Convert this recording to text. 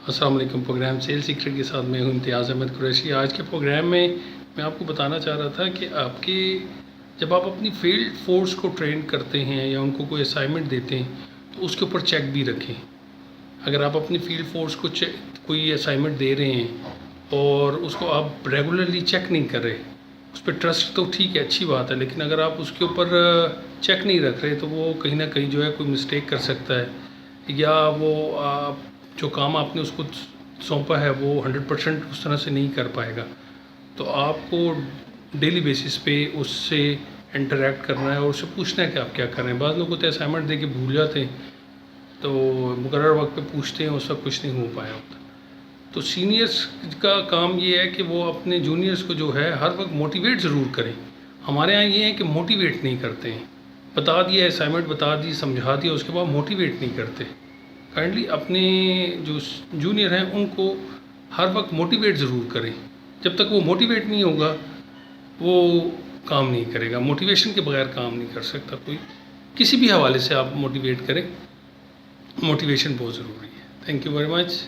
अस्सलाम वालेकुम। Programme cell secret के साथ मैं हूं इम्तियाज़ अहमद कुरैशी। आज के प्रोग्राम में मैं आपको बताना चाह रहा था कि जब आप अपनी फील्ड फोर्स को ट्रेन करते हैं या उनको कोई असाइनमेंट देते हैं तो उसके ऊपर चेक भी रखें। अगर आप अपनी फील्ड फोर्स को कोई असाइनमेंट दे रहे हैं और उसको आप रेगुलरली चेक नहीं कर रहे, उस पर ट्रस्ट तो ठीक है, अच्छी बात है, लेकिन अगर आप उसके ऊपर चेक नहीं रख रहे तो वो कहीं ना कहीं जो है कोई मिस्टेक कर सकता है या वो जो काम आपने उसको सौंपा है वो 100% उस तरह से नहीं कर पाएगा। तो आपको डेली बेसिस पे उससे इंटरेक्ट करना है और उससे पूछना है कि आप क्या कर रहे हैं। बाद लोग तो असाइनमेंट दे के भूल जाते हैं, तो मुकर्रर वक्त पे पूछते हैं, उसका कुछ नहीं हो पाया होता। तो सीनियर्स का काम ये है कि वो अपने जूनियर्स को जो है हर वक्त मोटिवेट ज़रूर करें। हमारे यहाँ ये है कि मोटिवेट नहीं करते हैं, बता दिया असाइनमेंट बता दी, समझा दिया, उसके बाद मोटिवेट नहीं करते। काइंडली अपने जो जूनियर हैं उनको हर वक्त मोटिवेट ज़रूर करें। जब तक वो मोटिवेट नहीं होगा वो काम नहीं करेगा। मोटिवेशन के बगैर काम नहीं कर सकता कोई। किसी भी हवाले से आप मोटिवेट करें, मोटिवेशन बहुत ज़रूरी है। Thank you very much.